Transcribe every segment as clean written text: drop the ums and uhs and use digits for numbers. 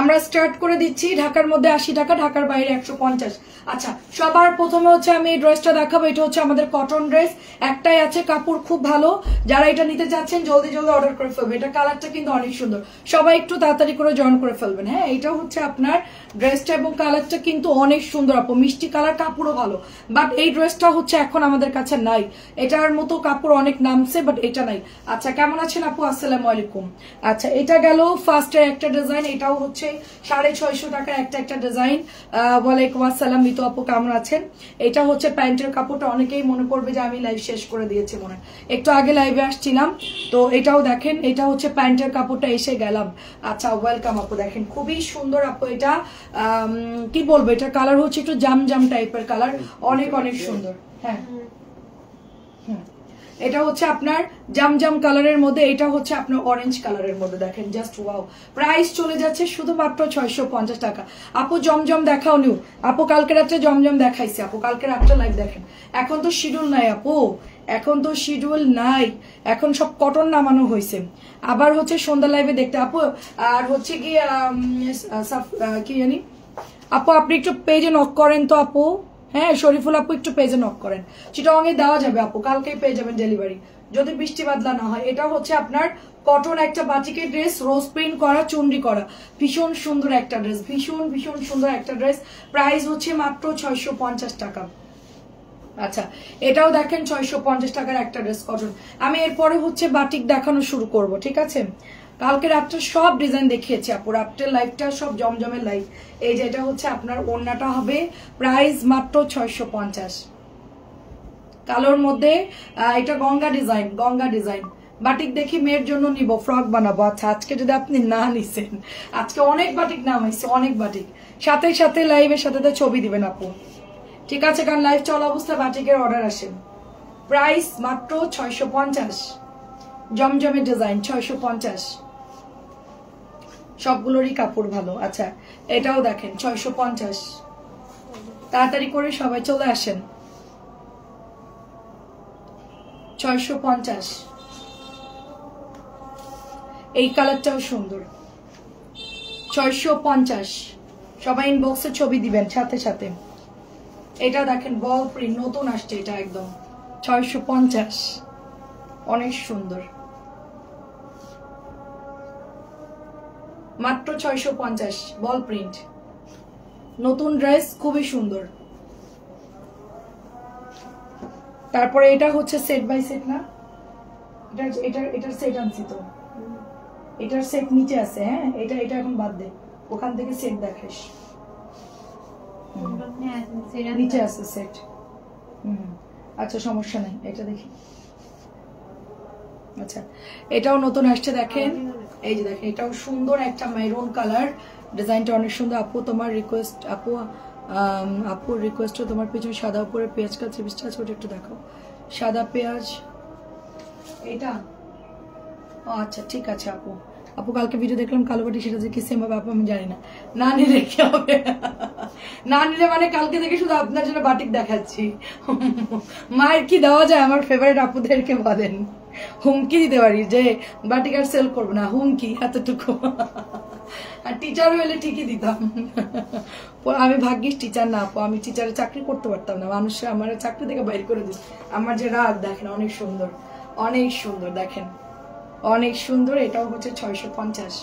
আমরা স্টার্ট করে দিচ্ছি ঢাকার মধ্যে 80 টাকা, ঢাকার বাইরে 150। আচ্ছা, সবার প্রথমে হচ্ছে আমি এই ড্রেসটা দেখাবো। এটা হচ্ছে আমাদের কটন ড্রেস, একটাই আছে, কাপড় খুব ভালো। যারা এটা নিতে চাচ্ছেন জলদি জলদি অর্ডার করে ফেলবেন। এটা কালারটা কিন্তু অনেক সুন্দর, সবাই একটু তাড়াতাড়ি করে জয়েন করে ফেলবেন। হ্যাঁ, এটা হচ্ছে আপনার ড্রেসটা এবং কালারটা কিন্তু অনেক সুন্দর আপু, মিষ্টি কালার, কাপড়ও ভালো। বাট এই ড্রেসটা হচ্ছে এখন আমাদের কাছে নাই, এটার মতো কাপড় অনেক নামছে বাট এটা নাই। আচ্ছা, কেমন আছেন আপু? আসসালামু আলাইকুম। আচ্ছা, এটা গেল ফার্স্টের একটা ডিজাইন, এটাও হচ্ছে 650 টাকার একটা ডিজাইন। ওয়ালাইকুম আসসালাম মিতু আপু, কেমন আছেন? এটা হচ্ছে প্যান্টের কাপড়টা, অনেকেই মনে করবে যে আমি লাইভ শেষ করে দিয়েছি, মনে একটু আগে লাইভে আসছিলাম তো। এটাও দেখেন, এটা হচ্ছে প্যান্টের কাপড়টা, এসে গেলাম। আচ্ছা, ওয়েলকাম আপু, দেখেন খুবই সুন্দর আপু। এটা কি বলবো, এটা কালার হচ্ছে একটু জাম জাম টাইপের কালার, অনেক অনেক সুন্দর। হ্যাঁ, এটা হচ্ছে আপনার জামজাম কালারের মধ্যে, এটা হচ্ছে আপনার অরেঞ্জ কালারের মধ্যে, দেখেন জাস্ট ওয়াও। প্রাইস চলে যাচ্ছে শুধুমাত্র 650 টাকা। আপু জমজম দেখাও নিউ আপু, কালকে রাত্রে জমজম দেখাইছে আপু, কালকে রাত্রে লাইভ দেখেন। এখন তো শিডিউল নাই আপু, এখন তো শিডিউল নাই, এখন সব কটন নামানো হয়েছে। আবার হচ্ছে সন্ধ্যা লাইভে দেখতে আপু। আর হচ্ছে কি কি জানি আপু, আপনি একটু পেজে নক করেন তো আপু। হ্যাঁ, শরীফুল আপু একটু পেজে নক করেন। চিটাগাঙে দেওয়া যাবে আপু, কালকেই পেয়ে যাবেন ডেলিভারি, যদি বৃষ্টি বাদলা না হয়। এটা হচ্ছে আপনার কটন একটা বাটিকের ড্রেস, রোজ প্রিন্ট করা, চুনরি করা, ভীষণ সুন্দর একটা ড্রেস, ভীষণ ভীষণ সুন্দর একটা ড্রেস। প্রাইস হচ্ছে মাত্র 650 টাকা। আচ্ছা, এটাও দেখেন 650 টাকার একটা ড্রেস কটন। আমি এরপরে হচ্ছে বাটিক দেখানো শুরু করব, ঠিক আছে? কালকে রাত্রে সব ডিজাইন দেখিয়েছি আপু, রাত্রের লাইভটা সব জমজমের লাইভ। এই যে এটা হচ্ছে আপনার ওড়নাটা হবে, প্রাইস মাত্র 650। কালোর মধ্যে এটা Ganga design, Ganga design batik দেখি মেয়ের জন্য নিব, ফ্রক বানাবো। আচ্ছা, আজকে যদি আপনি না নিছেন, আজকে অনেক বাটিক নামাইছে, অনেক বাটিক। সাথে সাথে লাইভের সাথে ছবি দিবেন আপু, ঠিক আছে? কারণ লাইভ চলা অবস্থায় বাটিকের অর্ডার আসেন। প্রাইস মাত্র 650, জমজমের ডিজাইন 650, সবগুলোরই কাপড় ভালো। আচ্ছা, এটাও দেখেন 650। তাড়াতাড়ি করে সবাই চলে আসেন। 650, এই কালারটাও সুন্দর। 650, সবাই ইনবক্সে ছবি দিবেন সাথে সাথে। এটা দেখেন বল প্রিন্ট, নতুন আসছে এটা একদম, 650, অনেক সুন্দর, মাত্র 650 বল প্রিন্ট, নতুন ড্রেস, খুবই সুন্দর। তারপরে এটা হচ্ছে সেট বাই সেট না, এটার সেট আনছি তো, এটার সেট নিচে আছে। হ্যাঁ, এটা এখন বাদ দে, ওখান থেকে সেট দেখাইস, নিচে আছে সেট। আচ্ছা, সমস্যা নেই, এটা দেখি। আচ্ছা, এটাও নতুন আসছে দেখেন, এই যে দেখেন, এটাও সুন্দর একটা মেরুন কালার, ডিজাইনটা অনেক সুন্দর। আপু তোমার রিকোয়েস্ট, আপুর রিকোয়েস্ট, তোমার পিছনে সাদা উপরে পেঁয়াজ কাছে বিশটা আছে, ওটা একটু দেখাও। সাদা পেঁয়াজ এটা, আচ্ছা ঠিক আছে আপু। আপু কালকে ভিডিও দেখলাম কালো বাটি, সেটা যে কি সেম হবে আপু আমি জানি না, না নিলে কি হবে? না নিলে মানে কালকে থেকে শুধু আপনার জন্য বাটিক দেখাচ্ছি। মায়ের কি দেওয়া যায় আমার ফেভারিট আপুদেরকে বলেন? হুমকি দিতে পারি যে বাটিক আর সেল করবো না, হুমকি এতটুকু। আর টিচার হইলে ঠিকই দিতাম। আমি ভাগ্যিস টিচার না আপু, আমি টিচারে চাকরি করতে পারতাম না, মানুষ আমার চাকরি থেকে বাইর করে দিত। আমার যে রাগ দেখেন, অনেক সুন্দর, অনেক সুন্দর, দেখেন অনেক সুন্দর। এটাও হচ্ছে 650।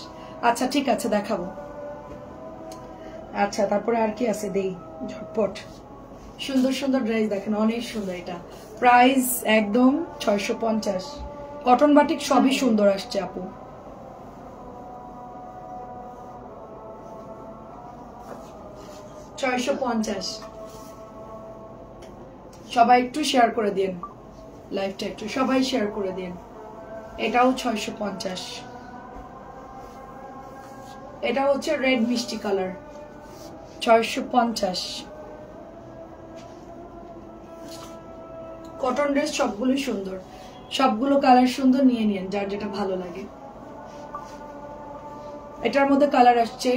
আচ্ছা ঠিক আছে, দেখাবো। আচ্ছা, তারপরে আর কি আছে দেই ঝটপট। সুন্দর সুন্দর ড্রেস দেখেন, অনেক সুন্দর। এটা প্রাইস একদম 650, কটন বাটিক সবই সুন্দর আসছে আপু। সবাই একটু শেয়ার করে দিন লাইভটা, একটু সবাই শেয়ার করে দিন। এটাও 650, এটা হচ্ছে রেড মিষ্টি কালার, 650। কটন ড্রেস সবগুলো সুন্দর, সবগুলো কালার সুন্দর, নিয়ে নিন যার যেটা ভালো লাগে। এটার মধ্যে কালার আসছে,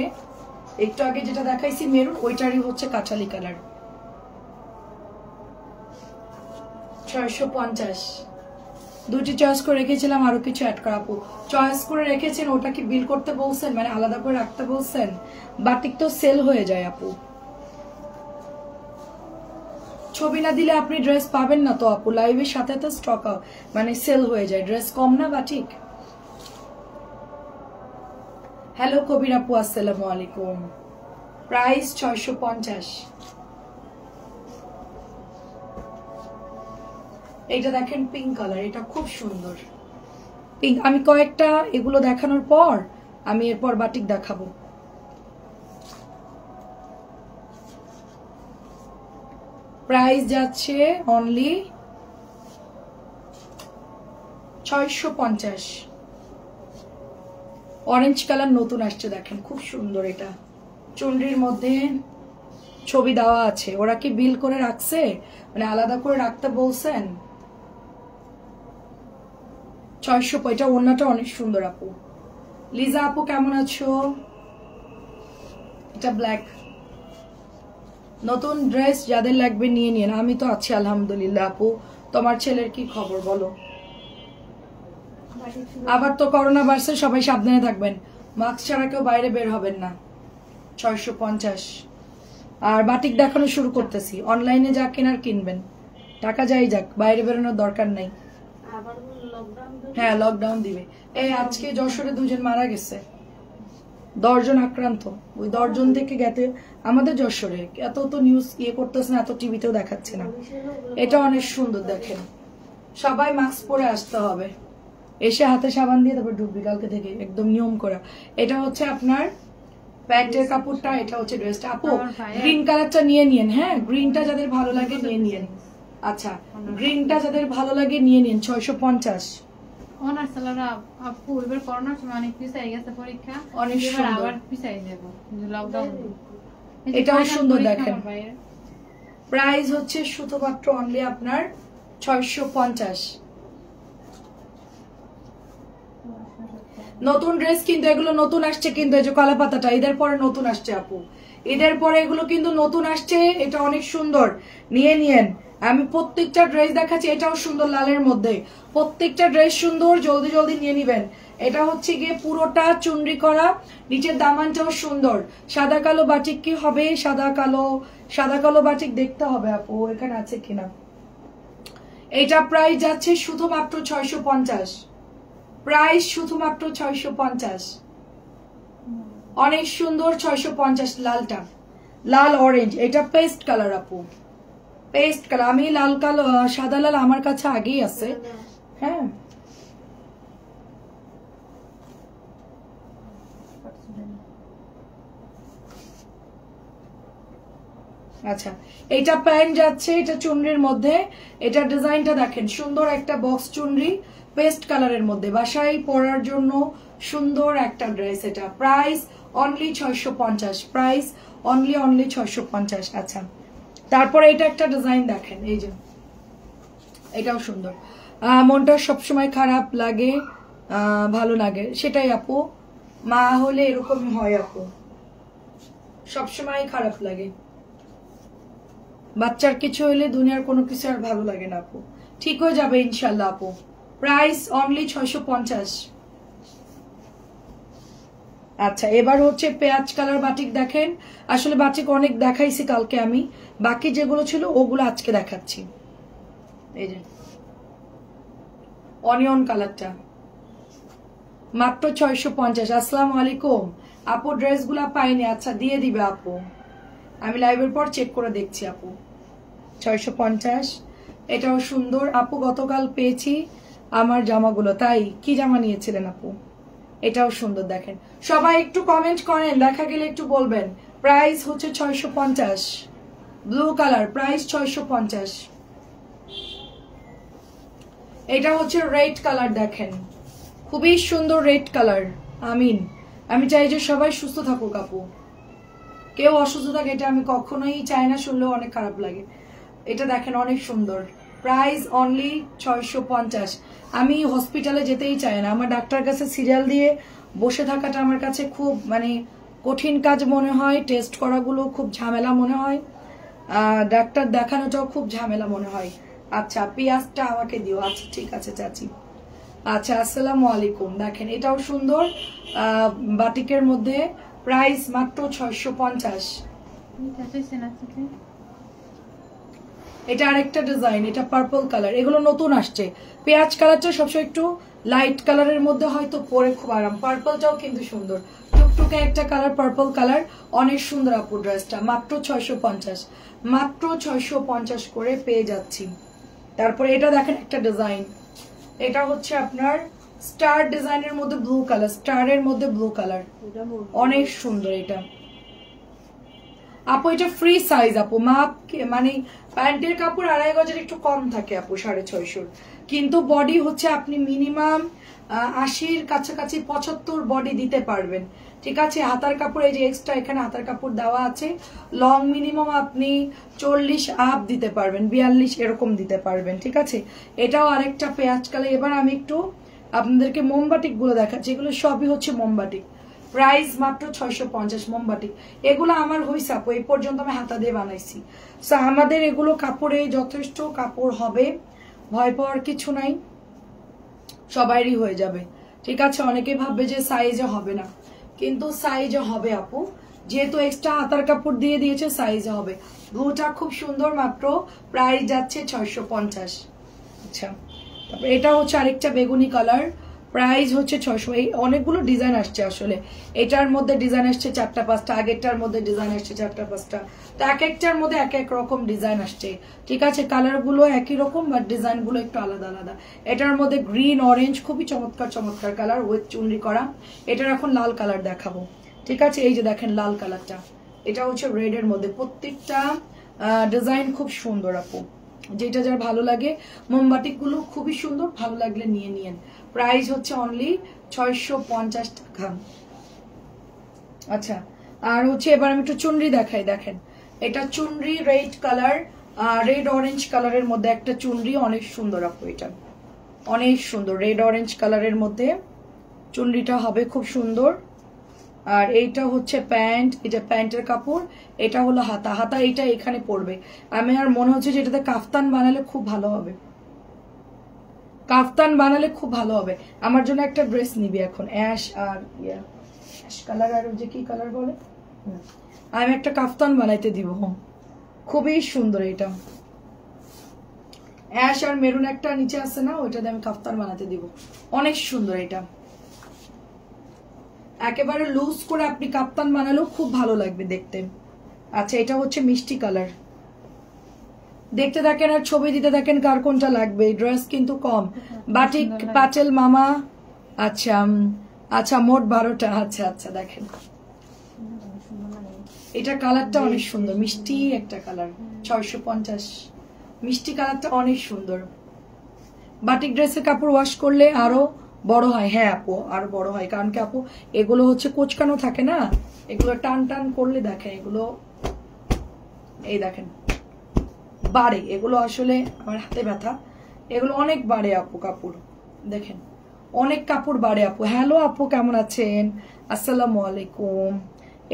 একটু আগে যেটা দেখাইছি মেরুন, ওইটারই হচ্ছে কাঁঠালি কালার, 650। দুটি চয়েস করে রেখেছিলাম, আরো কিছু অ্যাড করা আপু। চয়েস করে রেখেছেন, ওটা কি বিল করতে বলছেন, মানে আলাদা করে রাখতে বলছেন? বাটিক তো সেল হয়ে যায় আপু, ছবি না দিলে আপনি ড্রেস পাবেন না তো আপু। লাইভের সাথে তো স্টক মানে সেল হয়ে যায়, ড্রেস কম না বাটিক। হ্যালো কবির আপু, আসসালামু আলাইকুম। প্রাইস 650। এইটা দেখেন পিঙ্ক কালার, এটা খুব সুন্দর পিঙ্ক। আমি কয়েকটা এগুলো দেখানোর পর আমি এরপর বাটিক দেখাবো। প্রাইস যাচ্ছে অনলি 650। অরেঞ্জ কালার নতুন আসছে, দেখেন খুব সুন্দর। এটা চুনরির মধ্যে ছবি দেওয়া আছে, ওরা কি বিল করে রাখছে, মানে আলাদা করে রাখতে বলছেন? 600। এটা ওড়নাটা অনেক সুন্দর আপু। লিজা আপু কেমন আছো? এটা ব্ল্যাক। নতুন ড্রেস যাদের লাগবে নিয়ে নিন, আমি তো আছি আলহামদুলিল্লাহ আপু। তোমার ছেলের কি খবর বলো? আবার তো করোনা বাড়ছে, সবাই সাবধানে থাকবেন, মাস্ক ছাড়া কেউ বাইরে বের হবেন না। 650। আর বাটিক দেখানো শুরু করতেছি, অনলাইনে যা কেনার কিনবেন, টাকা যাই যাক, বাইরে বেরোনোর দরকার নাই। হ্যাঁ লকডাউন দিবে। এই আজকে যশোরে 2 জন মারা গেছে, 10 জন আক্রান্ত। ওই 10 জন থেকে গেতে আমাদের যশোরে এত তো নিউজ করতেছে না, এত টিভিতেও দেখাচ্ছে না। এটা অনেক সুন্দর, দেখেন সবাই মাস্ক পরে আসতে হবে, এসে হাতে সাবান দিয়ে তারপর ঢুকবি কালকে থেকে, একদম নিয়ম করা। এটা হচ্ছে আপনার প্যান্টের কাপড়টা, এটা হচ্ছে ড্রেসটা। আপু গ্রিন কালারটা নিয়ে নিন, হ্যাঁ গ্রিনটা যাদের ভালো লাগে নিয়ে নিন। আচ্ছা গ্রিনটা যাদের ভালো লাগে নিয়ে নিন। 650। অনার্স সালারা আপু এবার করোনার সময় অনেক পিছাই গেছে পরীক্ষা, অনেক এবার সুন্দর। আবার পিছাই দেব লকডাউন। এটাও সুন্দর, দেখেন প্রাইস হচ্ছে শুধুমাত্র অনলি আপনার 650। নতুন ড্রেস কিন্তু এগুলো নতুন আসছে, কিন্তু এই যে কলা পাতাটা ঈদের পরে নতুন আসছে আপু, ঈদের পরে এগুলো কিন্তু নতুন আসছে। এটা অনেক সুন্দর, নিয়ে নিয়েন। আমি প্রত্যেকটা ড্রেস দেখাচ্ছি, এটাও সুন্দর লালের মধ্যে, প্রত্যেকটা ড্রেস সুন্দর, জলদি জলদি নিয়ে নিবেন। এটা হচ্ছে গিয়ে পুরোটা চুনরি করা, নিচের দামানটাও সুন্দর। সাদা কালো বাটিক কি হবে? সাদা কালো বাটিক দেখতে হবে আপু এখানে আছে কিনা। এটা প্রাইস যাচ্ছে শুধুমাত্র 650। প্রাইস শুধুমাত্র 650। অনেক সুন্দর 650। লালটা লাল অরেঞ্জ, এটা পেস্ট কালার আপু, পেস্ট কালার। আমি লাল কালো সাদা লাল আমার কাছে আগেই আছে। হ্যাঁ আচ্ছা এটা প্যান্ট যাচ্ছে, এটা চুনরির মধ্যে। এটা ডিজাইনটা দেখেন সুন্দর, একটা বক্স চুনরি পেস্ট কালারের মধ্যে, বাসায় পরার জন্য সুন্দর একটা ড্রেস। এটা প্রাইস অনলি 650। Price only 650। আচ্ছা তারপরে এটা একটা ডিজাইন দেখেন, এই যে এটাও সুন্দর। মনটা সবসময় খারাপ লাগে, ভালো লাগে, সেটাই আপু। মা হলে এরকমই হয় আপু, সবসময় খারাপ লাগে। বাচ্চার কিছু হইলে দুনিয়ার কোনো কিছু আর ভালো লাগে না আপু, ঠিক হয়ে যাবে ইনশাল্লাহ আপু। Price only 650। আচ্ছা এবার হচ্ছে পেঁয়াজ কালার বাটিক দেখেন। আসলে বাটিক অনেক দেখাইছি কালকে আমি, বাকি যেগুলো ছিল ওগুলো আজকে দেখাচ্ছি। এই যে অনিয়ন কালারটা মাত্র 650। আসসালামু আলাইকুম আপু, ড্রেসগুলা পাইনি। আচ্ছা দিয়ে দিবে আপু, আমি লাইভের পর চেক করে দেখছি আপু। 650। এটাও সুন্দর আপু, গতকাল পেয়েছি আমার জামাগুলো। তাই কি জামা নিয়েছিলেন আপু? এটাও সুন্দর, দেখেন সবাই একটু কমেন্ট করেন, দেখা গেলে একটু বলবেন। প্রাইস হচ্ছে 650। Blue colour, price 650। এটা হচ্ছে রেড কালার, দেখেন খুবই সুন্দর রেড কালার। আমিন, আমি চাই যে সবাই সুস্থ থাকুক আপু, কেউ অসুস্থ থাকে এটা আমি কখনোই চাই না, শুনলেও অনেক খারাপ লাগে। এটা দেখেন অনেক সুন্দর। Price only 650। আমি হসপিটালে যেতেই চাই না, আমার ডাক্তার কাছে সিরিয়াল দিয়ে বসে থাকাটা আমার কাছে খুব মানে কঠিন কাজ মনে হয়, টেস্ট করাগুলো খুব ঝামেলা মনে হয়, ডাক্তার দেখানোটাও খুব ঝামেলা মনে হয়। আচ্ছা পেঁয়াজটা আমাকে দিও। আচ্ছা ঠিক আছে চাচি। আচ্ছা, আসসালামু আলাইকুম। দেখেন এটাও সুন্দর বাটিকের মধ্যে, প্রাইস মাত্র 650। এটা আরেকটা ডিজাইন, এটা পার্পল কালার, এগুলো নতুন আসছে। পেঁয়াজ কালারটা সবসময় একটু লাইট কালারের মধ্যে হয়তো পরে খুব আরাম, পার্পলটাও কিন্তু সুন্দর, টুকটুকে একটা কালার, পার্পল কালার, অনেক সুন্দর আপু ড্রেসটা। মাত্র 650, মাত্র 650 করে পেয়ে যাচ্ছি। তারপরে এটা দেখেন একটা ডিজাইন, এটা হচ্ছে আপনার স্টার ডিজাইনের মধ্যে ব্লু কালার, স্টারের মধ্যে ব্লু কালার, অনেক সুন্দর এটা আপু। এটা ফ্রি সাইজ আপু, মাপ মানে প্যান্টের কাপড় 2.5 গজের একটু কম থাকে আপু 650, কিন্তু বডি হচ্ছে আপনি মিনিমাম 80-র কাছাকাছি 75 বডি দিতে পারবেন। ঠিক আছে, হাতার কাপড় এই যে এক্সট্রা এখানে হাতার কাপড় দেওয়া আছে, লং মিনিমাম আপনি 40 আপ দিতে পারবেন, 42 এরকম দিতে পারবেন। ঠিক আছে, এটাও আরেকটা পেঁয়াজ কালার। এবার আমি একটু আপনাদেরকে মোমবাটিক গুলো দেখাচ্ছি, এগুলো সবই হচ্ছে মোমবাটিক, প্রাইস মাত্র 650 মোমবাটিক। এগুলো আমার হইছে আপু, এই পর্যন্ত আমি হাতা দিয়ে বানাইছি। সো আমাদের এগুলো কাপড়ে যথেষ্ট কাপড় হবে, ভয় পাওয়ার কিছু নাই, সবাইরই হয়ে যাবে। ঠিক আছে, অনেকে ভাববে যে সাইজে হবে না, কিন্তু সাইজে হবে আপু, যেহেতু এক্সট্রা হাতার কাপড় দিয়ে দিয়েছে সাইজে হবে। ব্লুটা খুব সুন্দর, মাত্র প্রাইস যাচ্ছে 650। আচ্ছা, তারপরে এটা হচ্ছে আরেকটা বেগুনি কালার, প্রাইস হচ্ছে 600। এই অনেকগুলো ডিজাইন আসছে আসলে, এটার মধ্যে ডিজাইন আসছে 4টা-5টা, আগেরটার মধ্যে ডিজাইন আসছে 4টা-5টা, তো এক একটার মধ্যে এক এক রকম ডিজাইন আসছে। ঠিক আছে, কালার গুলো একই রকম বাট ডিজাইন গুলো একটু আলাদা আলাদা। এটার মধ্যে গ্রিন অরেঞ্জ, খুবই চমৎকার চমৎকার কালার, উইথ চুনরি করা। এটার এখন লাল কালার দেখাবো। ঠিক আছে, এই যে দেখেন লাল কালারটা, এটা হচ্ছে রেড এর মধ্যে। প্রত্যেকটা ডিজাইন খুব সুন্দর আপু, যেটা যার ভালো লাগে। মোমবাটিক গুলো খুবই সুন্দর, ভালো লাগলে নিয়ে নিয়েন। প্রাইস হচ্ছে অনলি 650 টাকা। আচ্ছা, আর হচ্ছে এবার আমি একটু চুনরি দেখাই। দেখেন এটা চুনরি, রেড কালার, রেড অরেঞ্জ কালারের মধ্যে একটা চুনরি, অনেক সুন্দর আপু, এটা অনেক সুন্দর, রেড অরেঞ্জ কালারের মধ্যে চুনরিটা হবে খুব সুন্দর। আর এইটা হচ্ছে প্যান্ট, এটা প্যান্টের কাপড়, এটা হলো হাতা, হাতা এইটা এখানে পড়বে। আমি আর মনে হচ্ছে যে এটাতে কাফতান বানালে খুব ভালো হবে, কাফতান বানালে খুব ভালো হবে। আমার জন্য একটা ড্রেস নিবি এখন, অ্যাশ আর অ্যাশ কালার, আর যে কি কালার বলে, আমি একটা কাফতান বানাইতে দিব, খুবই সুন্দর। এটা অ্যাশ আর মেরুন একটা নিচে আছে না, ওইটা দিয়ে আমি কাফতান বানাতে দিব, অনেক সুন্দর। এটা একেবারে লুজ করে আপনি কাপ্তান বানালেও খুব ভালো লাগবে দেখতে। আচ্ছা, এটা হচ্ছে মিষ্টি কালার, দেখতে থাকেন আর ছবি দিতে থাকেন কার কোনটা লাগবে। ড্রেস কিন্তু কম, বাটিক পাটেল মামা। আচ্ছা আচ্ছা, মোট 12টা। আচ্ছা আচ্ছা, দেখেন এটা কালারটা অনেক সুন্দর, মিষ্টি একটা কালার, 650। মিষ্টি কালারটা অনেক সুন্দর। বাটিক ড্রেসের কাপড় ওয়াশ করলে আরো বড় হয়। হ্যাঁ আপু, আরো বড় হয়, কারণ কি আপু এগুলো হচ্ছে কোচকানো থাকে না, এগুলো টান টান করলে দেখেন এগুলো, এই দেখেন বাড়ে, এগুলো আসলে আমার হাতে ব্যথা, এগুলো অনেক বাড়ে আপু কাপড়, দেখেন অনেক কাপড় বাড়ে আপু। হ্যালো আপু, কেমন আছেন? আসসালামু আলাইকুম।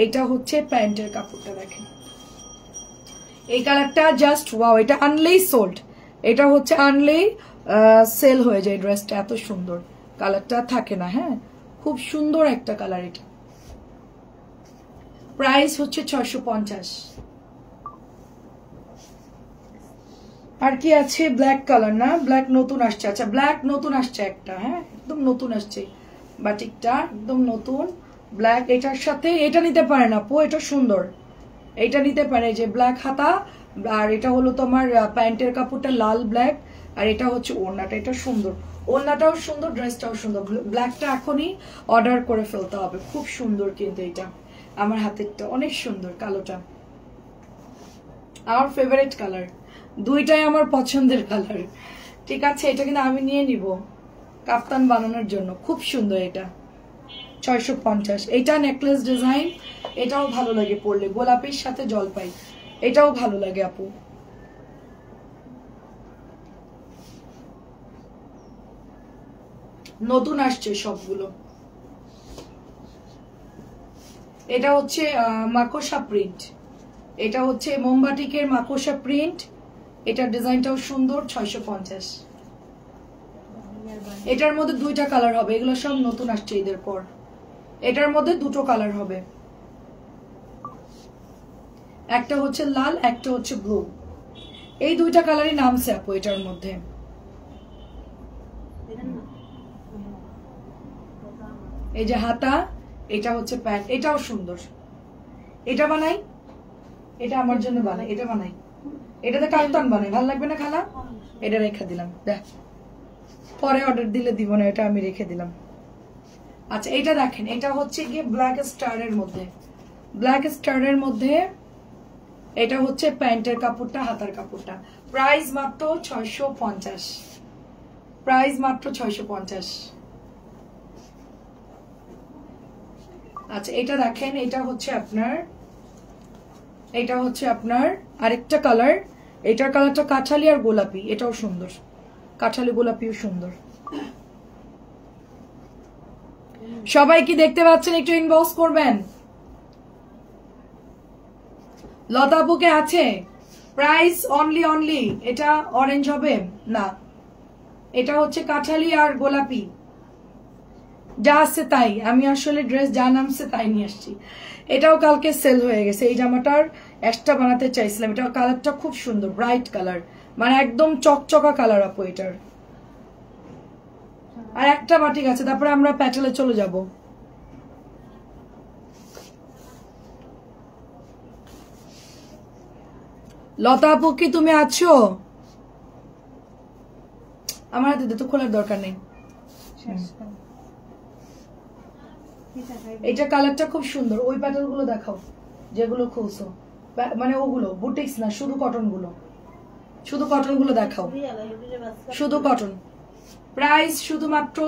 এটা হচ্ছে প্যান্টের কাপড়টা, দেখেন এই কালারটা জাস্ট ওয়াও, এটা আনলেই সোল্ড, এটা হচ্ছে আনলেই সেল হয়ে যায় ড্রেসটা, এত সুন্দর কালারটা থাকে না। হ্যাঁ, খুব সুন্দর একটা কালার। এটা প্রাইস হচ্ছে 650। আর কি আছে, ব্ল্যাক কালার না, ব্ল্যাক নতুন আসছে। আচ্ছা, ব্ল্যাক নতুন আসছে একটা, হ্যাঁ একদম নতুন আসছে, বাটিকটা একদম নতুন ব্ল্যাক। এটার সাথে এটা নিতে পারেন আপু, এটা সুন্দর, এটা নিতে পারে, যে ব্ল্যাক হাতা, আর এটা হলো তোমার প্যান্টের কাপড়টা লাল ব্ল্যাক, আর এটা হচ্ছে ওড়নাটা, এটা সুন্দর, ওড়নাটাও সুন্দর, ড্রেসটাও সুন্দর। ব্ল্যাকটা এখনই অর্ডার করে ফেলতে হবে, খুব সুন্দর কিন্তু এটা। আমার হাতেরটা অনেক সুন্দর, কালোটা আমার ফেভারিট কালার, দুইটাই আমার পছন্দের কালার। ঠিক আছে, এটা কিন্তু আমি নিয়ে নিব কাফতান বানানোর জন্য, খুব সুন্দর। এটা 650। এটা নেকলেস ডিজাইন, এটাও ভালো লাগে পরলে, গোলাপের সাথে জলপাই, এটাও ভালো লাগে আপু। নতুন আসছে সবগুলো। এটা হচ্ছে মাকড়সা প্রিন্ট, এটা হচ্ছে মোমবাটিকের মাকড়সা প্রিন্ট, এটা ডিজাইনটাও সুন্দর, 650। এটার মধ্যে দুইটা কালার হবে, এগুলো সব নতুন আসছে ঈদের পর। এটার মধ্যে দুটো কালার হবে, একটা হচ্ছে লাল, একটা হচ্ছে ব্লু। এই দুইটা কালারই নামছে আপু এটার মধ্যে। এই যে হাতা, এটা হচ্ছে প্যান্ট, এটাও সুন্দর। এটা বানাই, এটা আমার জন্য বানাই, এটা বানাই, এটাতে কাপ্তান বানাই, ভালো লাগবে না খালা? এটা রেখে দিলাম, দেখ পরে অর্ডার দিলে দিব না, এটা আমি রেখে দিলাম। আচ্ছা এটা দেখেন, এটা হচ্ছে গিয়ে ব্ল্যাক স্টারের মধ্যে, ব্ল্যাক স্টারের মধ্যে এটা হচ্ছে প্যান্টের কাপড়টা, হাতার কাপড়টা। প্রাইস মাত্র 650, প্রাইস মাত্র 650। আচ্ছা এটা দেখেন, এটা হচ্ছে আপনার, এটা হচ্ছে আপনার আরেকটা কালার। এটার কালারটা কাঁঠালি আর গোলাপি, এটাও সুন্দর, কাঁঠালি গোলাপিও সুন্দর। সবাই কি দেখতে পাচ্ছেন? একটু ইনবক্স করবেন। লতাপুকে আছে প্রাইস অনলি এটা অরেঞ্জ হবে না, এটা হচ্ছে কাঁঠালি আর গোলাপি, যা আছে তাই। আমি আসলে ড্রেস যা নামছে তাই নিয়ে আসছি। এটাও কালকে সেল হয়ে গেছে। এই জামাটার এক্সট্রা বানাতে চাইছিলাম, এটা কালারটা খুব সুন্দর, ব্রাইট কালার, মানে একদম চকচকা কালার আপু এটার। আর একটা বাটিক আছে, তারপরে আমরা প্যাটেলে চলে যাব। লতা আপু কি তুমি আছো? আমার হাতে তো খোলার দরকার নেই। এটা কালারটা খুব সুন্দর। ওই প্যাটার্ন গুলো দেখাও যেগুলো খুলছো, মানে ওগুলো বুটিক্স না, শুধু কটন গুলো, শুধু কটন গুলো দেখাও, শুধু কটন। প্রাইস শুধুমাত্র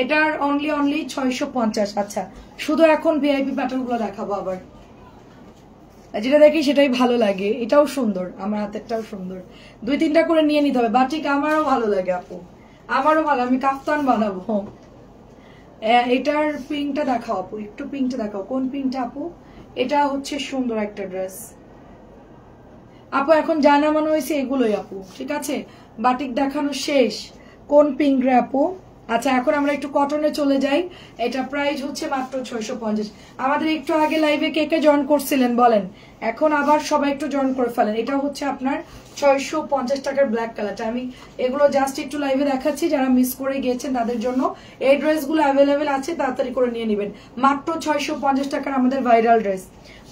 এটার অনলি 650। আচ্ছা শুধু এখন ভিআইপি প্যাটার্ন গুলো দেখাবো আবার, যেটা দেখি সেটাই ভালো লাগে। এটাও সুন্দর, আমার হাতেরটাও সুন্দর। 2-3টা করে নিয়ে নিতে হবে। বাটিক আমারও ভালো লাগে আপু, আমারও ভালো, আমি কাফতান বানাবো। এটার পিঙ্কটা দেখাও আপু, একটু পিঙ্কটা দেখাও। কোন পিঙ্কটা আপু? এটা হচ্ছে সুন্দর একটা ড্রেস আপু। এখন যা নামানো হয়েছে এগুলোই আপু, ঠিক আছে? বাটিক দেখানো শেষ। কোন পিঙ্ক রে আপু? আচ্ছা এখন আমরা একটু কটনে চলে যাই। এটা প্রাইস হচ্ছে মাত্র 650। আমাদের একটু আগে লাইভে কে কে জয়েন করছিলেন বলেন, এখন আবার সবাই একটু জয়েন করে ফেলেন। এটা হচ্ছে আপনার 650 টাকার ব্ল্যাক কালারটা। আমি এগুলো জাস্ট একটু লাইভে দেখাচ্ছি, যারা মিস করে গিয়েছেন তাদের জন্য। এই ড্রেসগুলো অ্যাভেলেবেল আছে, তাড়াতাড়ি করে নিয়ে নেবেন। মাত্র 650 টাকার আমাদের ভাইরাল ড্রেস,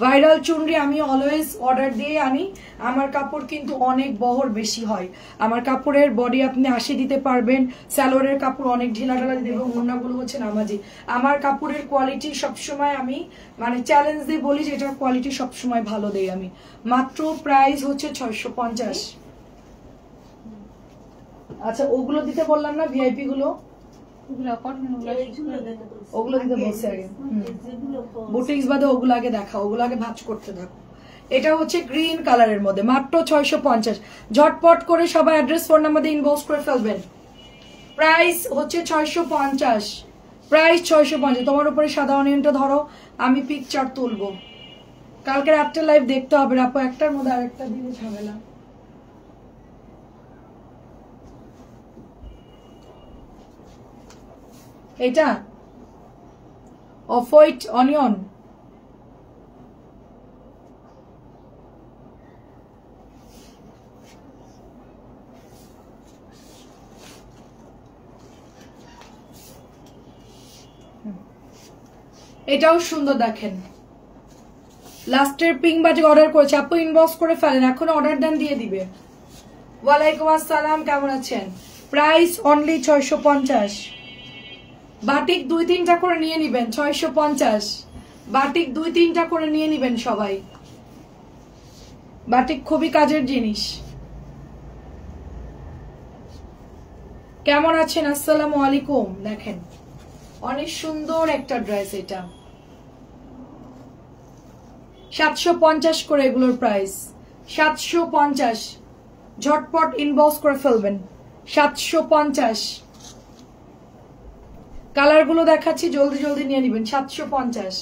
ভাইরাল চুনরি। আমি অলওয়েজ অর্ডার দিয়ে আনি। আমার কাপড় কিন্তু অনেক বহর বেশি হয়। আমার কাপড়ের বডি আপনি 80 দিতে পারবেন, স্যালোয়ারের কাপড় অনেক ঢিলা ঢালা দিতে, এবং ওড়নাগুলো হচ্ছে নামাজি। আমার কাপড়ের কোয়ালিটি সবসময় আমি মানে চ্যালেঞ্জ দিয়ে বলি যে এটার কোয়ালিটি সবসময় ভালো দেই আমি। মাত্র প্রাইস হচ্ছে 650। আচ্ছা ওগুলো দিতে বললাম না, ভিআইপি গুলো, ওগুলো দিতে বলছে আগে। বুটিক্স বাদে ওগুলো আগে দেখা, ওগুলো আগে ভাঁজ করতে থাকো। এটা হচ্ছে গ্রিন কালারের মধ্যে, মাত্র 650। ঝটপট করে সবাই অ্যাড্রেস ফোন নাম্বার দিয়ে ইনবক্স করে ফেলবেন। প্রাইস হচ্ছে 650, প্রাইস 650। তোমার উপরে সাদা অনিয়নটা ধরো, আমি পিকচার তুলবো। কালকে রাত্রে লাইভ দেখতে হবে আপু, একটার মধ্যে আরেকটা দিলে ঝামেলা। এটা অফ হোয়াইট অনিয়ন, এটাও সুন্দর দেখেন। লাস্টের পিঙ্ক বাটিক অর্ডার করেছে আপু, ইনবক্স করে ফেলেন, এখন অর্ডার দেন দিয়ে দিবে। ওয়ালাইকুম আসসালাম, কেমন আছেন? Price only 650। বাটিক 2-3টা করে নিয়ে নিবেন, 650। বাটিক 2-3টা করে নিয়ে নিবেন সবাই। বাটিক খুবই কাজের জিনিস। কেমন আছেন? আসসালামু আলাইকুম। দেখেন অনেক সুন্দর একটা ড্রেস, এটা 750 করে এগুলোর প্রাইস, 750। ঝটপট ইনবক্স করে ফেলবেন, 750। কালার গুলো দেখাচ্ছি, জলদি জলদি নিয়ে নিবেন, 750।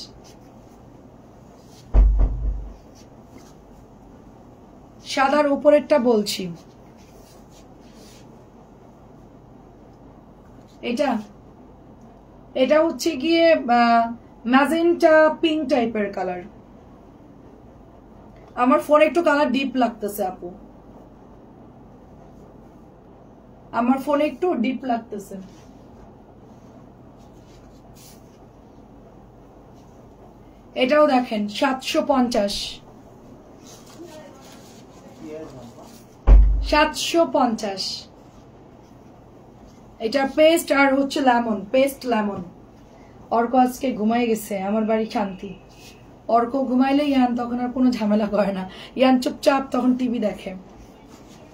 সাদার উপরেরটা বলছি। এটা এটা হচ্ছে গিয়ে ম্যাজেন্টা পিঙ্ক টাইপের কালার। আমার ফোনে একটু কালার ডিপ লাগতেছে আপু, আমার ফোনে একটু ডিপ লাগতেছে। এটাও দেখেন 750, 750। এটা পেস্ট আর হচ্ছে লেমন, পেস্ট লেমন। অর্ক আজকে ঘুমাই গেছে, আমার বাড়ি শান্তি। অর্ক ঘুমাইলে ইয়ান তখন আর কোনো ঝামেলা করে না, ইয়ান চুপচাপ তখন টিভি দেখে।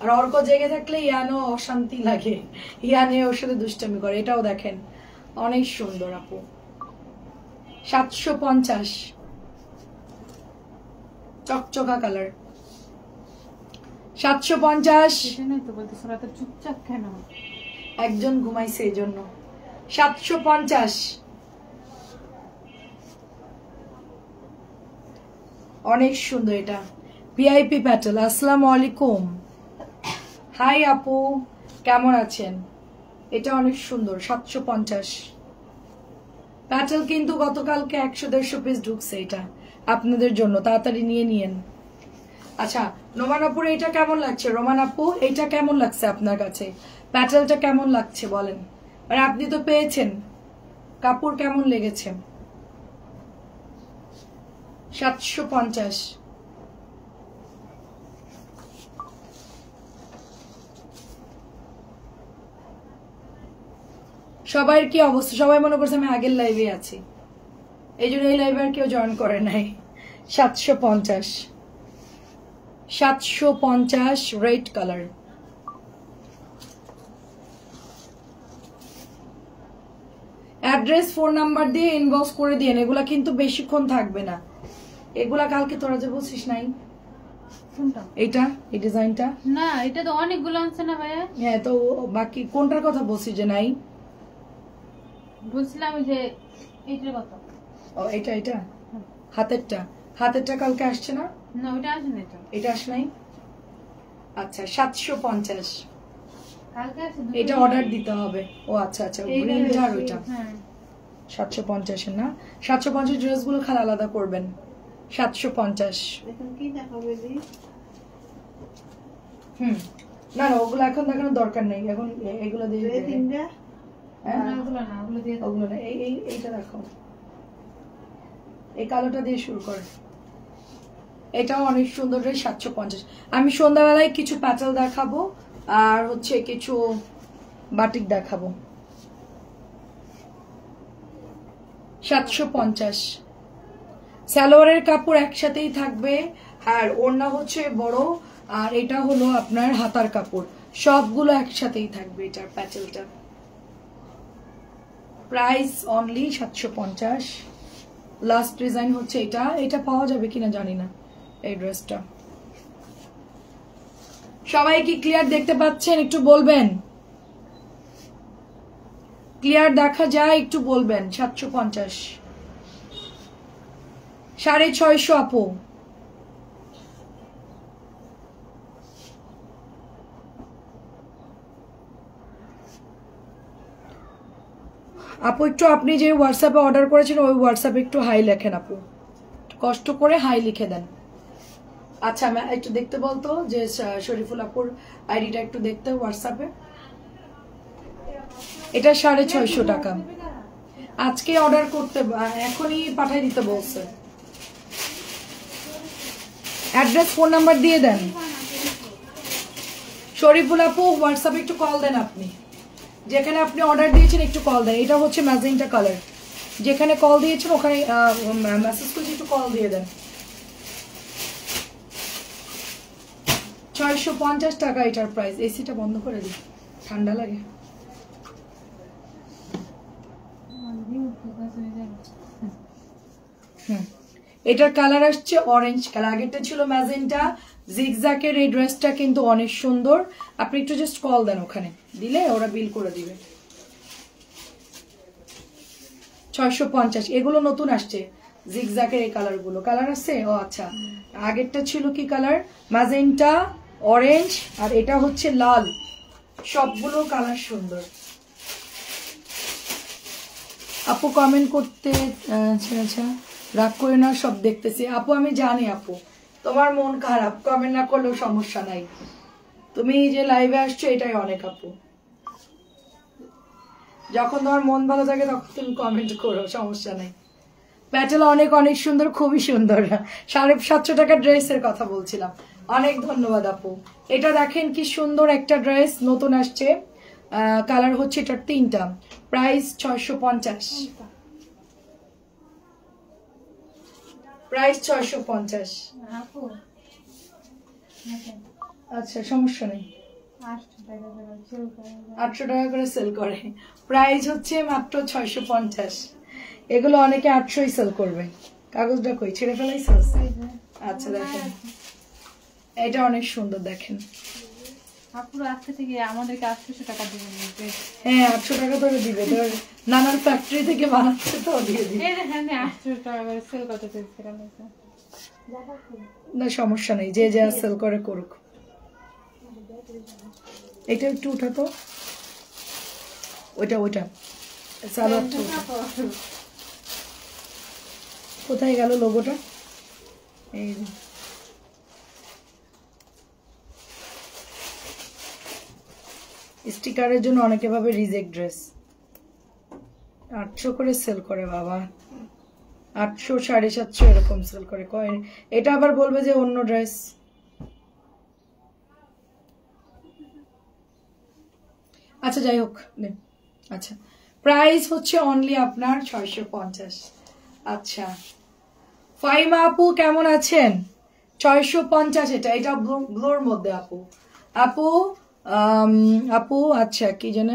আর অর্ক জেগে থাকলে ইয়ানও অশান্তি লাগে, ইয়ানে ওর সাথে দুষ্টামি করে। এটাও দেখেন অনেক সুন্দর আপু, 750, চকচকা কালার, 750। চুপচাপ কেন? একজন ঘুমাইছে এই জন্য। 750, অনেক সুন্দর। এটা ভিআইপি প্যাটেল। আসসালামু আলাইকুম, হাই আপু, কেমন আছেন? এটা অনেক সুন্দর, 750 প্যাটেল। কিন্তু গতকালকে 100-150 পিস ঢুকছে, এটা আপনাদের জন্য, তাড়াতাড়ি নিয়ে নিয়েন। আচ্ছা নোমান আপুর এটা কেমন লাগছে? রোমান আপু এটা কেমন লাগছে আপনার কাছে? প্যাটেলটা কেমন লাগছে বলেন, আর আপনি তো পেয়েছেন, কাপড় কেমন লেগেছে? 750। সবার কি অবস্থা? সবাই মনে করছে আমি আগের লাইভে আছি, এই জন্য এই লাইভে আর কেউ জয়েন করে নাই। 750, 750 red colour. Address phone number দিয়ে ইনবক্স করে দিয়েন, এগুলা কিন্তু বেশিক্ষণ থাকবে না। এগুলা কালকে তোরা যে বলছিস নাই, এইটা এই ডিজাইনটা না, এটা তো অনেকগুলো আনছে না ভাইয়া। হ্যাঁ, তো বাকি কোনটার কথা বলছি যে নাই? বলছিলাম যে এইটার কথা। ও এটা এটা হাতেরটা, হাতেরটা কালকে আসছে না? না ওটা আসে না, এটা আসে নাই। আচ্ছা 750, কালকে আসে। এটা অর্ডার দিতে হবে। ও আচ্ছা আচ্ছা, গ্রিনটা আর ওইটা। 750 না, 750 ড্রেসগুলো খালি আলাদা করবেন। 750। এখন কি দেখাবে দি? না না, ওগুলো এখন দেখানোর দরকার নেই, এখন এগুলো দিয়ে তিনটা। হ্যাঁ না ওগুলো না, ওগুলো দিয়ে ওগুলো না, এইটা দেখো, এই কালোটা দিয়ে শুরু কর। এটাও অনেক সুন্দর, 750। আমি সন্ধ্যাবেলায় কিছু প্যাটেল দেখাবো আর হচ্ছে কিছু বাটিক দেখাবো। 750। সালোয়ারের কাপড় একসাথেই থাকবে, আর ওড়না হচ্ছে বড়, আর এটা হলো আপনার হাতার কাপড়, সবগুলো একসাথেই থাকবে। এটার প্যাটেলটা প্রাইস অনলি 750। লাস্ট ডিজাইন হচ্ছে এটা, এটা পাওয়া যাবে কিনা জানি না। এই ড্রেসটা সবাই কি ক্লিয়ার দেখতে পাচ্ছেন? একটু বলবেন, ক্লিয়ার দেখা যায় একটু বলবেন। 750, 650 আপু। আপু একটু আপনি যে হোয়াটসঅ্যাপে অর্ডার করেছেন ওই হোয়াটসঅ্যাপে একটু হাই লেখেন আপু, কষ্ট করে হাই লিখে দেন। আচ্ছা আমি একটু দেখতে বলতো যে শরীফুল আপুর আইডিটা একটু দেখতে হোয়াটসঅ্যাপে। এটা 650 টাকা। আজকে অর্ডার করতে, এখনই পাঠাই দিতে বলছে। অ্যাড্রেস ফোন নাম্বার দিয়ে দেন। শরীফুল আপু হোয়াটসঅ্যাপে একটু কল দেন, আপনি যেখানে আপনি অর্ডার দিয়েছেন একটু কল দেন। এটা হচ্ছে ম্যাজেন্টা কালার, যেখানে কল দিয়েছেন ওখানে মেসেজ করে একটু কল দিয়ে দেন। 650 টাকা এটার প্রাইস। এসিটা বন্ধ করে দিই, ঠান্ডা লাগে। এটার কালার আসছে অরেঞ্জ কালার, আগেরটা ছিল ম্যাজেন্টা জিগজ্যাকের। এই ড্রেসটা কিন্তু অনেক সুন্দর, আপনি একটু জাস্ট কল দেন, ওখানে দিলে ওরা বিল করে দিবে। 650। এগুলো নতুন আসছে জিগজ্যাকের এই কালার গুলো। কালার আছে? ও আচ্ছা, আগেরটা ছিল কি কালার? ম্যাজেন্টা, অরেঞ্জ, আর এটা হচ্ছে লাল। সবগুলো কালার সুন্দর। আপু কমেন্ট করতে আচ্ছা আচ্ছা রাগ করে না, সব দেখতেছি আপু, আমি জানি আপু তোমার মন খারাপ, কমেন্ট না করলেও সমস্যা নাই, তুমি যে লাইভে আসছো এটাই অনেক আপু। যখন তোমার মন ভালো থাকে তখন তুমি কমেন্ট করো, সমস্যা নেই। প্যাটেল অনেক অনেক সুন্দর, খুবই সুন্দর। 750 টাকার ড্রেসের কথা বলছিলাম। অনেক ধন্যবাদ আপু। এটা দেখেন কি সুন্দর একটা ড্রেস, নতুন আসছে, কালার হচ্ছে এটার 3টা, প্রাইস 650, প্রাইস 650। আচ্ছা সমস্যা নেই, 800 টাকা করে সেল করে, প্রাইস হচ্ছে মাত্র 650। এগুলো অনেকে 800ই সেল করবে। কাগজটা কই, ছেড়ে ফেলাইছ? আচ্ছা দেখেন এটা অনেক সুন্দর, দেখেন আমাদেরকে 800 টাকা দিবেন। হ্যাঁ 800 টাকা করে দিবে, নানান ফ্যাক্টরি থেকে বানাচ্ছে তো, দিয়ে দিবে। 800 টাকা করে সেল করতে চেয়েছিলাম। না সমস্যা নেই, যে যা সেল করে করুক। এটা একটু উঠাতো, ওইটা ওইটা সালোয়ারটা কোথায় গেল লোগোটা? এই স্টিকারের জন্য অনেকে ভাবে রিজেক্ট ড্রেস। 800 করে সেল করে বাবা, 800 750 এরকম সেল করে। কয়েন এটা আবার বলবে যে অন্য ড্রেস। আচ্ছা যাই হোক, আচ্ছা প্রাইস হচ্ছে অনলি আপনার 650। আচ্ছা ফাইমা আপু কেমন আছেন? 650 এটা, এটা ব্লুর মধ্যে আপু। আপু আপু আচ্ছা কি জানে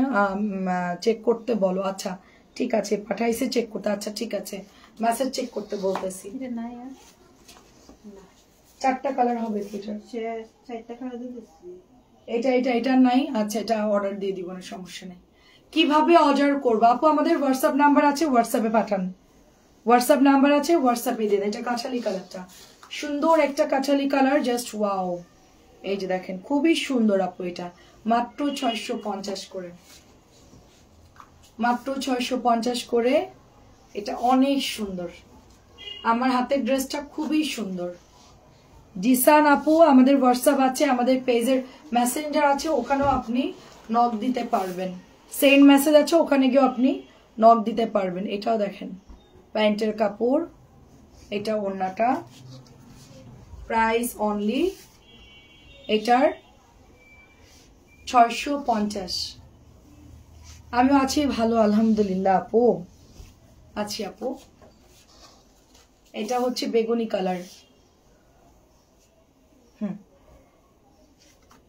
চেক করতে বলো। আচ্ছা ঠিক আছে, পাঠাইছে চেক করতে। আচ্ছা ঠিক আছে, মেসেজ চেক করতে বলতেছি। 4টা কালার হবে এটা এটা এটা নাই। আচ্ছা এটা অর্ডার দিয়ে দিব না, সমস্যা নেই। কিভাবে অর্ডার করবো আপু? আমাদের হোয়াটসঅ্যাপ নাম্বার আছে, হোয়াটসঅ্যাপে পাঠান। হোয়াটসঅ্যাপ নাম্বার আছে, হোয়াটসঅ্যাপে দিয়ে দেন। এটা কাঁঠালি কালারটা, সুন্দর একটা কাঁঠালি কালার, জাস্ট ওয়াও। এই যে দেখেন খুবই সুন্দর আপু, এটা মাত্র 650 করে, মাত্র 650 করে। এটা অনেক সুন্দর, আমার হাতের ড্রেসটা খুবই সুন্দর। জিসান আপু আমাদের হোয়াটসঅ্যাপ আছে, আমাদের পেজের মেসেঞ্জার আছে, ওখানেও আপনি নক দিতে পারবেন। সেন্ড মেসেজ আছে, ওখানে গিয়েও আপনি নক দিতে পারবেন। এটাও দেখেন প্যান্টের কাপড়, এটা ওড়নাটা, প্রাইস অনলি এটার 650। আমি আছি ভালো আলহামদুলিল্লাহ আপু, আছি আপু। এটা হচ্ছে বেগুনি কালার,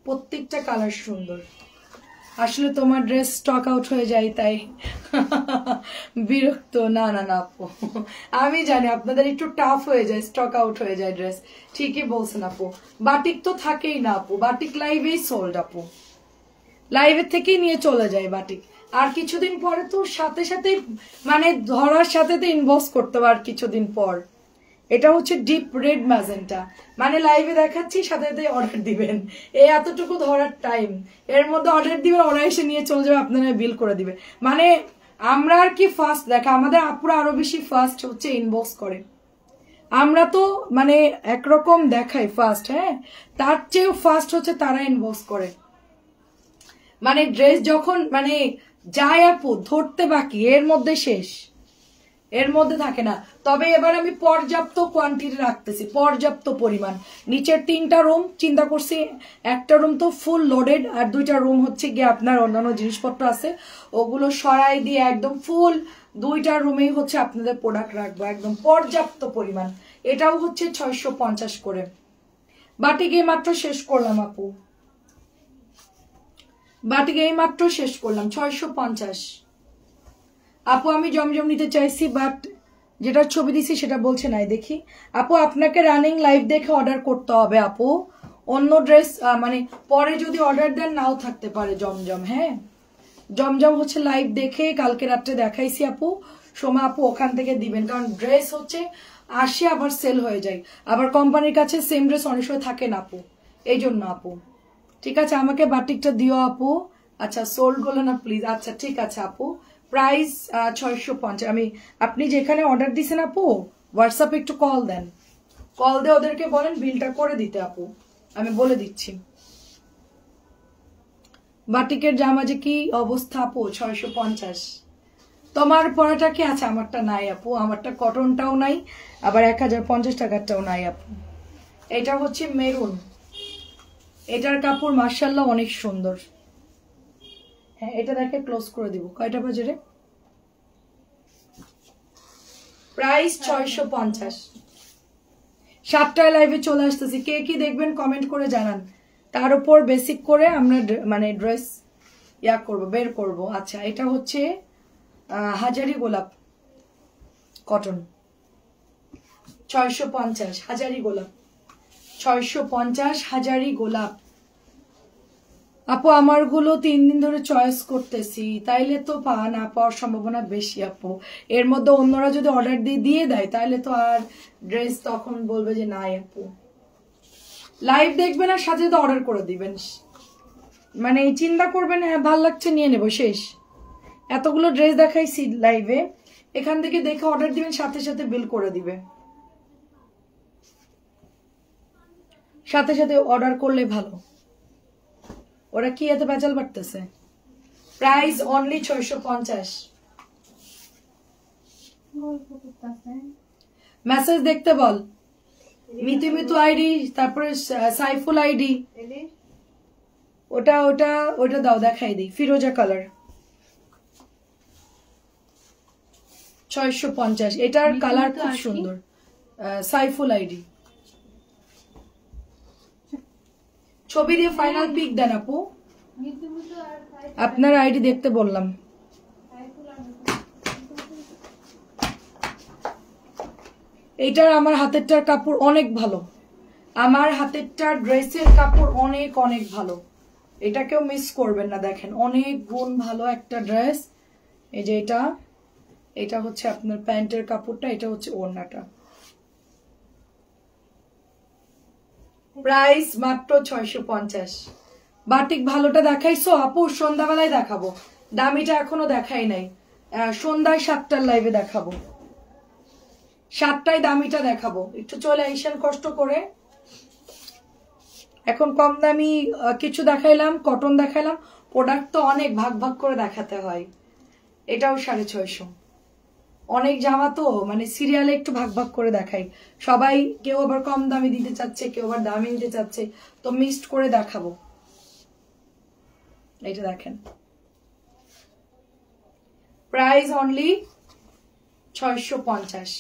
প্রত্যেকটা কালার সুন্দর। আসলে তোমার ড্রেস স্টক আউট হয়ে যায় তাই বিরক্ত। না না না আপু, আমি জানি আপনাদের একটু টাফ হয়ে যায়, স্টক আউট হয়ে যায় ড্রেস, ঠিকই বলছেন আপু। বাটিক তো থাকেই না আপু, বাটিক লাইভেই সোল্ড আপু, লাইভের থেকেই নিয়ে চলে যায় বাটিক। আর কিছুদিন পরে তো সাথে সাথে মানে ধরার সাথে তো ইনবক্স করতে হবে আর কিছুদিন পর। এটা হচ্ছে ডিপ রেড ম্যাজেন্টা, মানে লাইভে দেখাচ্ছি সাথে সাথে অর্ডার দিবেন, এই এতটুকু ধরার টাইম, এর মধ্যে অর্ডার দিবেন, ওরা এসে নিয়ে চলে যাবে, আপনারা বিল করে দিবে। মানে আমরা আর কি ফার্স্ট দেখা, আমাদের আপুরা আরো বেশি ফার্স্ট হচ্ছে ইনবক্স করে। আমরা তো মানে একরকম দেখাই ফার্স্ট, হ্যাঁ তার চেয়েও ফার্স্ট হচ্ছে তারা ইনবক্স করে। মানে ড্রেস যখন মানে যায় আপু ধরতে বাকি, এর মধ্যে শেষ, এর মধ্যে থাকে না। তবে এবার আমি পর্যাপ্ত কোয়ান্টিটি রাখতেছি, পর্যাপ্ত পরিমাণ। নিচের 3টা রুম চিন্তা করছি, একটা রুম তো ফুল লোডেড, আর 2টা রুম হচ্ছে গিয়ে আপনার অন্যান্য জিনিসপত্র আছে, ওগুলো সরাই দিয়ে একদম ফুল 2টা রুমেই হচ্ছে আপনাদের প্রোডাক্ট রাখবো, একদম পর্যাপ্ত পরিমাণ। এটাও হচ্ছে 650 করে। বাটিক এই মাত্র শেষ করলাম আপু, বাটিক এই মাত্র শেষ করলাম 650। আপু আমি জমজম নিতে চাইছি, বাট যেটা ছবি দিছি সেটা বলছে নাই। দেখি আপু আপনাকে রানিং লাইভ দেখে অর্ডার করতে হবে আপু, অন্য ড্রেস মানে পরে যদি অর্ডার দেন নাও থাকতে পারে জমজম। হ্যাঁ জমজম হচ্ছে লাইভ দেখে কালকে রাত্রে দেখাইছি আপু, সোমা আপু ওখান থেকে দিবেন, কারণ ড্রেস হচ্ছে আসে আবার সেল হয়ে যায়, আবার কোম্পানির কাছে সেম ড্রেস অনেক সময় থাকে না আপু, এই জন্য আপু। ঠিক আছে আমাকে বাটিকটা দিও আপু। আচ্ছা সোল্ড বলো না প্লিজ। আচ্ছা ঠিক আছে আপু, প্রাইস 650। আপনি যেখানে অর্ডার দিছেন আপু হোয়াটসঅ্যাপে একটু কল দেন, কল দিয়ে ওদেরকে বলেন বিলটা করে দিতে আপু, আমি বলে দিচ্ছি। বাটিকের জামা যে কি অবস্থা আপু, 650। তোমার পরাটা কি আছে? আমারটা নাই আপু, আমারটা কটনটাও নাই, আবার 1050 টাকারটাও নাই আপু। এটা হচ্ছে মেরুন, এটার কাপড় মার্শাল্লাহ অনেক সুন্দর। হ্যাঁ এটা দেখে ক্লোজ করে দিব। কয়টা বাজে রে? প্রাইস 650। 7টায় লাইভে চলে আসতেছি, কে কি দেখবেন কমেন্ট করে জানান, তার উপর বেসিক করে আমরা মানে ড্রেস করব, বের করব। আচ্ছা এটা হচ্ছে হাজারি গোলাপ কটন, 650 হাজারি গোলাপ, 650 হাজারি গোলাপ। আপু আমার গুলো 3 দিন ধরে চয়েস করতেছি, তাইলে তো না পাওয়ার সম্ভাবনা বেশি আপু। এর মধ্যে অন্যরা যদি অর্ডার দিয়ে দেয় তাহলে তো আর ড্রেস তখন বলবে যে নাই আপু। লাইভ দেখবেন আর সাথে তো অর্ডার করে দিবেন, মানে চিন্তা করবেন হ্যাঁ ভাল লাগছে নিয়ে নেব, শেষ। এতগুলো ড্রেস দেখাইছি লাইভে, এখান থেকে দেখে অর্ডার দিবেন, সাথে সাথে বিল করে দিবে, সাথে সাথে অর্ডার করলে ভালো। ওরা কি এত বেচাল বাড়তেছে। Price only 650। মেসেজ দেখতে বল, মিতু মিতু আইডি, তারপরে সাইফুল আইডি, ওটা ওটা ওটা দাও দেখাই দিই। ফিরোজা কালার 650, এটার কালার খুব সুন্দর। সাইফুল আইডি, ছবি দিয়ে ফাইনাল পিক দেন আপু, আপনার আইডি দেখতে বললাম। এটার আমার হাতেরটার কাপড় অনেক ভালো, আমার হাতেরটার ড্রেসের কাপড় অনেক অনেক ভালো, এটা কেউ মিস করবেন না। দেখেন অনেক গুণ ভালো একটা ড্রেস। এই যে এটা হচ্ছে আপনার প্যান্টের কাপড়টা, এটা হচ্ছে ওড়নাটা। প্রাইস মাত্র 650। বাটিক ভালোটা দেখাইছো আপু, সন্ধ্যাবেলায় দেখাবো, দামিটা এখনো দেখাই নাই, সন্ধ্যায় 7টার লাইভে দেখাবো, 7টায় দামিটা দেখাবো। একটু চলে আইসেন কষ্ট করে। এখন কম দামি কিছু দেখাইলাম, কটন দেখাইলাম, প্রোডাক্ট তো অনেক ভাগ ভাগ করে দেখাতে হয়। এটাও 650। অনেক জামা তো মানে সিরিয়ালে একটু ভাগ ভাগ করে দেখাই, সবাই কেউ আবার কম দামি দিতে চাচ্ছে, কেউ আবার দামি দিতে চাচ্ছে, তো মিক্সড করে দেখাবো। এটা দেখেন প্রাইস অনলি 650।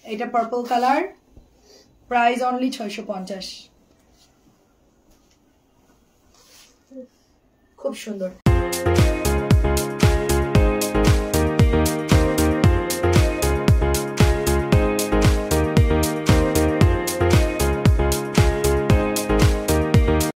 এটা পার্পল কালার, প্রাইস অনলি 650। খুব সুন্দর।